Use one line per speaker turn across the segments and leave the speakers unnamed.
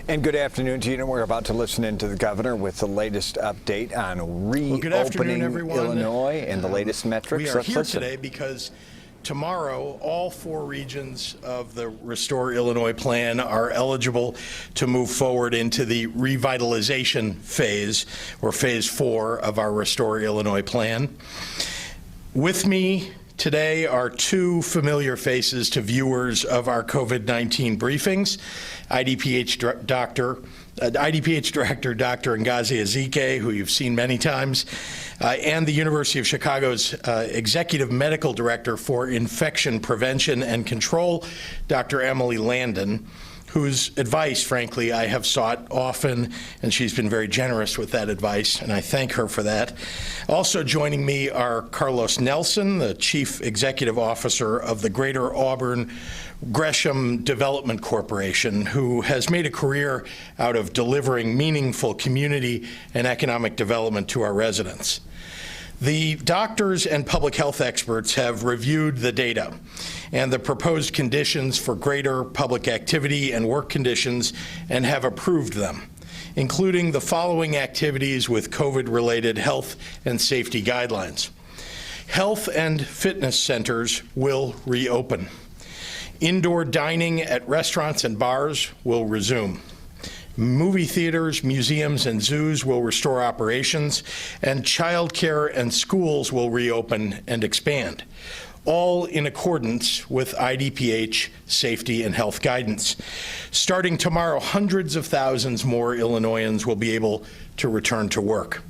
And good afternoon to you. We're about to listen in to the governor with the latest update on reopening Illinois and the latest metrics.
We are here today because tomorrow all 4 regions of the Restore Illinois plan are eligible to move forward into the revitalization phase, or phase 4 of our Restore Illinois plan. With me today are 2 familiar faces to viewers of our COVID-19 briefings, IDPH Director Dr. Ngozi Ezike, who you've seen many times, and the University of Chicago's Executive Medical Director for Infection Prevention and Control, Dr. Emily Landon, whose advice, frankly, I have sought often, and she's been very generous with that advice, and I thank her for that. Also joining me are Carlos Nelson, the Chief Executive Officer of the Greater Auburn Gresham Development Corporation, who has made a career out of delivering meaningful community and economic development to our residents. The doctors and public health experts have reviewed the data and the proposed conditions for greater public activity and work conditions and have approved them, including the following activities with COVID-related health and safety guidelines. Health and fitness centers will reopen. Indoor dining at restaurants and bars will resume. Movie theaters, museums, and zoos will restore operations, and childcare and schools will reopen and expand, all in accordance with IDPH safety and health guidance. Starting tomorrow, hundreds of thousands more Illinoisans will be able to return to work.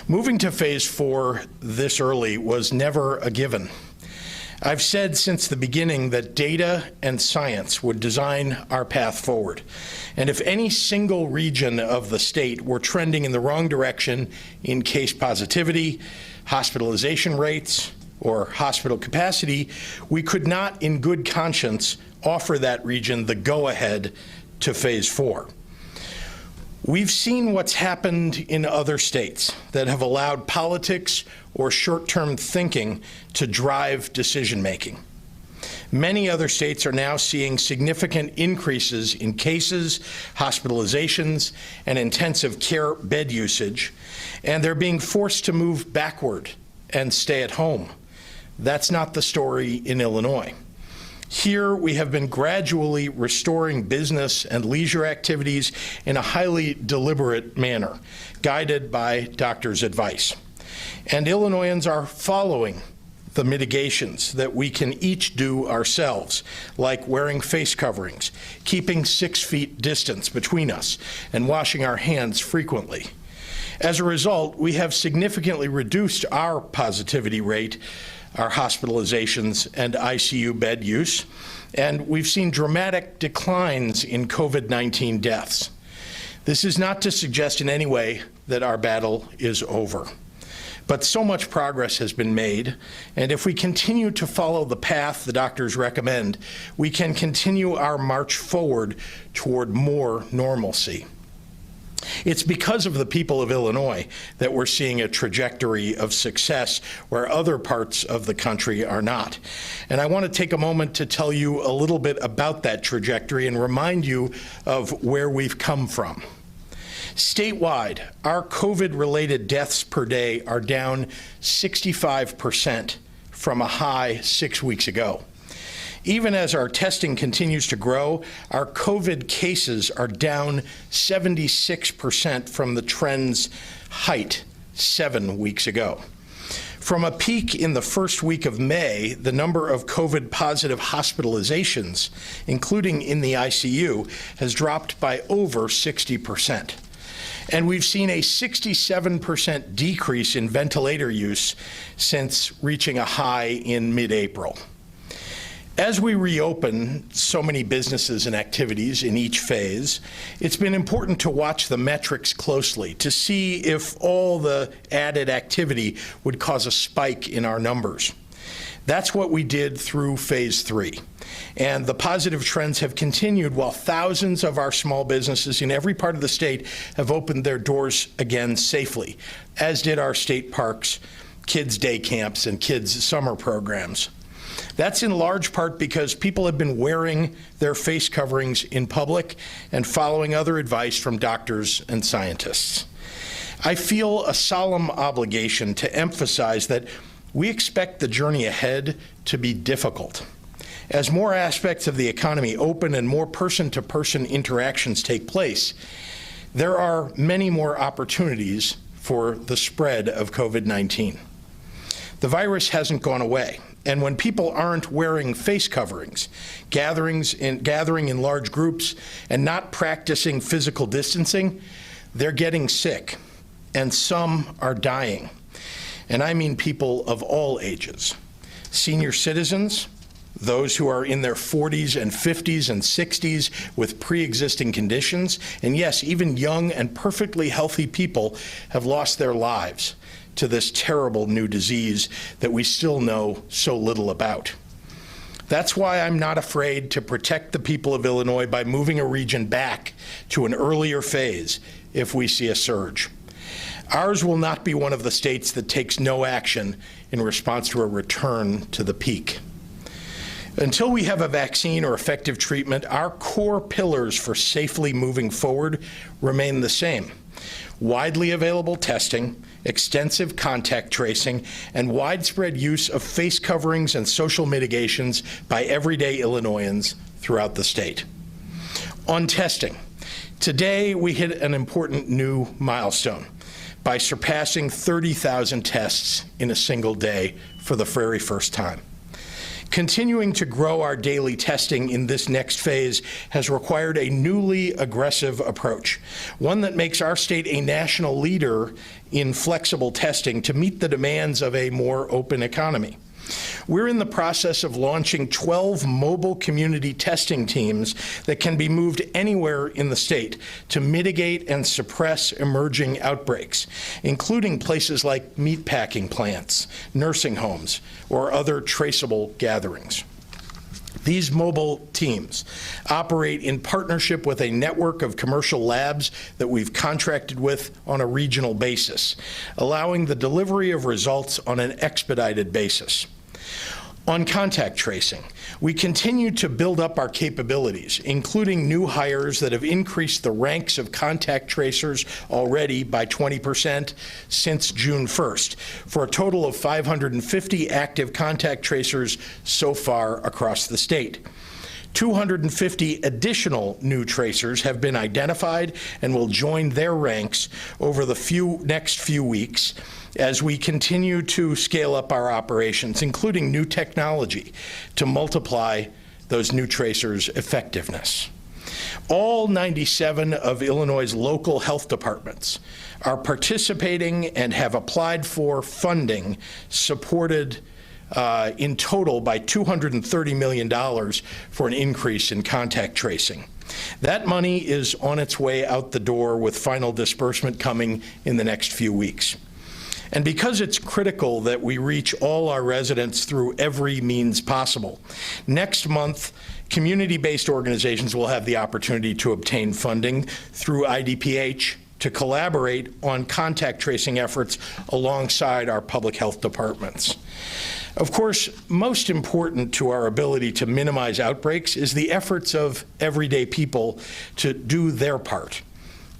Moving to phase 4 this early was never a given. I've said since the beginning that data and science would design our path forward. And if any single region of the state were trending in the wrong direction in case positivity, hospitalization rates, or hospital capacity, we could not in good conscience offer that region the go-ahead to phase 4. We've seen what's happened in other states that have allowed politics or short-term thinking to drive decision-making. Many other states are now seeing significant increases in cases, hospitalizations, and intensive care bed usage, and they're being forced to move backward and stay at home. That's not the story in Illinois. Here, we have been gradually restoring business and leisure activities in a highly deliberate manner, guided by doctors' advice. And Illinoisans are following the mitigations that we can each do ourselves, like wearing face coverings, keeping 6 feet distance between us, and washing our hands frequently. As a result, we have significantly reduced our positivity rate, our hospitalizations, and ICU bed use, and we've seen dramatic declines in COVID-19 deaths. This is not to suggest in any way that our battle is over. But so much progress has been made, and if we continue to follow the path the doctors recommend, we can continue our march forward toward more normalcy. It's because of the people of Illinois that we're seeing a trajectory of success where other parts of the country are not. And I want to take a moment to tell you a little bit about that trajectory and remind you of where we've come from. Statewide, our COVID-related deaths per day are down 65% from a high 6 weeks ago. Even as our testing continues to grow, our COVID cases are down 76% from the trend's height 7 weeks ago. From a peak in the first week of May, the number of COVID-positive hospitalizations, including in the ICU, has dropped by over 60%. And we've seen a 67% decrease in ventilator use since reaching a high in mid-April. As we reopen so many businesses and activities in each phase, it's been important to watch the metrics closely to see if all the added activity would cause a spike in our numbers. That's what we did through phase 3. And the positive trends have continued while thousands of our small businesses in every part of the state have opened their doors again safely, as did our state parks, kids' day camps, and kids' summer programs. That's in large part because people have been wearing their face coverings in public and following other advice from doctors and scientists. I feel a solemn obligation to emphasize that we expect the journey ahead to be difficult. As more aspects of the economy open and more person-to-person interactions take place, there are many more opportunities for the spread of COVID-19. The virus hasn't gone away, and when people aren't wearing face coverings, gathering in large groups, and not practicing physical distancing, they're getting sick, and some are dying. And I mean people of all ages. Senior citizens, those who are in their 40s and 50s and 60s with pre-existing conditions, and yes, even young and perfectly healthy people have lost their lives to this terrible new disease that we still know so little about. That's why I'm not afraid to protect the people of Illinois by moving a region back to an earlier phase if we see a surge. Ours will not be one of the states that takes no action in response to a return to the peak. Until we have a vaccine or effective treatment, our core pillars for safely moving forward remain the same. Widely available testing, extensive contact tracing, and widespread use of face coverings and social mitigations by everyday Illinoisans throughout the state. On testing, today we hit an important new milestone by surpassing 30,000 tests in a single day for the very first time. Continuing to grow our daily testing in this next phase has required a newly aggressive approach, one that makes our state a national leader in flexible testing to meet the demands of a more open economy. We're in the process of launching 12 mobile community testing teams that can be moved anywhere in the state to mitigate and suppress emerging outbreaks, including places like meatpacking plants, nursing homes, or other traceable gatherings. These mobile teams operate in partnership with a network of commercial labs that we've contracted with on a regional basis, allowing the delivery of results on an expedited basis. On contact tracing, we continue to build up our capabilities, including new hires that have increased the ranks of contact tracers already by 20% since June 1st, for a total of 550 active contact tracers so far across the state. 250 additional new tracers have been identified and will join their ranks over the next few weeks as we continue to scale up our operations, including new technology to multiply those new tracers' effectiveness. All 97 of Illinois' local health departments are participating and have applied for funding supported in total by $230 million for an increase in contact tracing. That money is on its way out the door, with final disbursement coming in the next few weeks. And because it's critical that we reach all our residents through every means possible, next month, community-based organizations will have the opportunity to obtain funding through IDPH to collaborate on contact tracing efforts alongside our public health departments. Of course, most important to our ability to minimize outbreaks is the efforts of everyday people to do their part.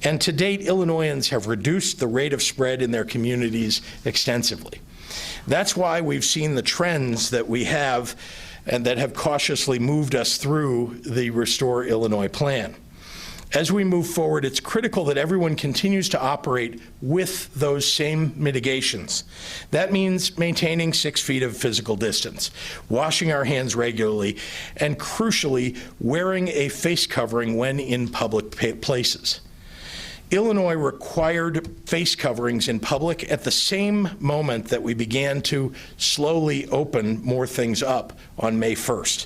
And to date, Illinoisans have reduced the rate of spread in their communities extensively. That's why we've seen the trends that we have and that have cautiously moved us through the Restore Illinois plan. As we move forward, it's critical that everyone continues to operate with those same mitigations. That means maintaining 6 feet of physical distance, washing our hands regularly, and crucially, wearing a face covering when in public places. Illinois required face coverings in public at the same moment that we began to slowly open more things up on May 1st.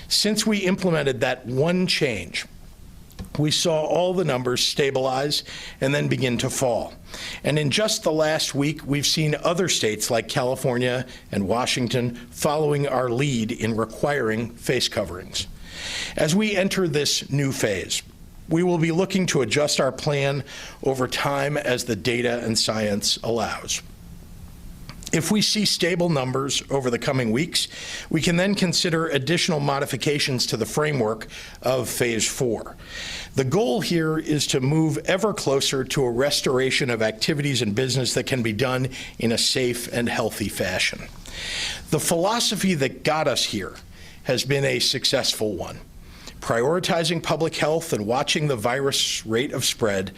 Since we implemented that one change, we saw all the numbers stabilize and then begin to fall. And in just the last week, we've seen other states like California and Washington following our lead in requiring face coverings. As we enter this new phase, we will be looking to adjust our plan over time as the data and science allows. If we see stable numbers over the coming weeks, we can then consider additional modifications to the framework of Phase 4. The goal here is to move ever closer to a restoration of activities and business that can be done in a safe and healthy fashion. The philosophy that got us here has been a successful one. Prioritizing public health and watching the virus rate of spread,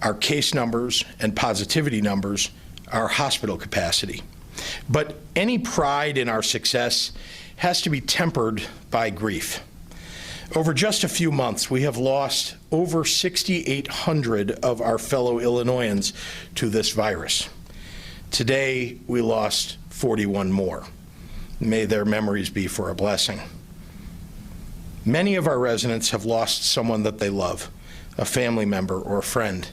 our case numbers and positivity numbers, our hospital capacity. But any pride in our success has to be tempered by grief. Over just a few months, we have lost over 6,800 of our fellow Illinoisans to this virus. Today, we lost 41 more. May their memories be for a blessing. Many of our residents have lost someone that they love, a family member or a friend,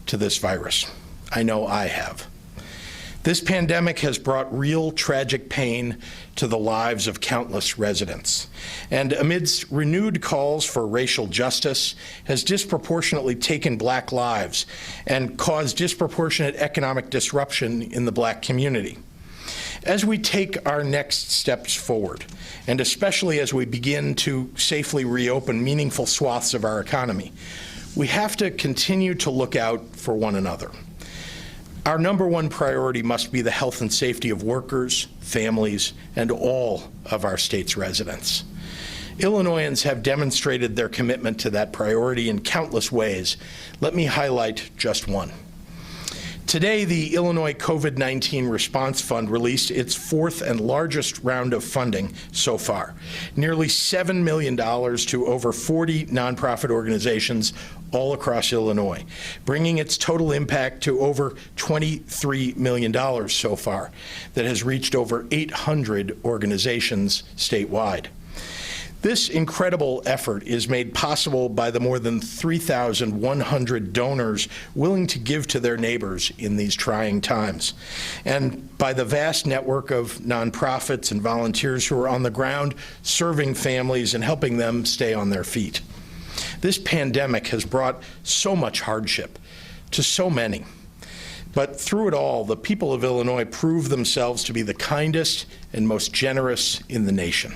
to this virus. I know I have. This pandemic has brought real tragic pain to the lives of countless residents, and amidst renewed calls for racial justice, has disproportionately taken Black lives and caused disproportionate economic disruption in the Black community. As we take our next steps forward, and especially as we begin to safely reopen meaningful swaths of our economy, we have to continue to look out for one another. Our number one priority must be the health and safety of workers, families, and all of our state's residents. Illinoisans have demonstrated their commitment to that priority in countless ways. Let me highlight just one. Today, the Illinois COVID-19 Response Fund released its fourth and largest round of funding so far, nearly $7 million to over 40 nonprofit organizations all across Illinois, bringing its total impact to over $23 million so far, that has reached over 800 organizations statewide. This incredible effort is made possible by the more than 3,100 donors willing to give to their neighbors in these trying times, and by the vast network of nonprofits and volunteers who are on the ground serving families and helping them stay on their feet. This pandemic has brought so much hardship to so many. But through it all, the people of Illinois prove themselves to be the kindest and most generous in the nation.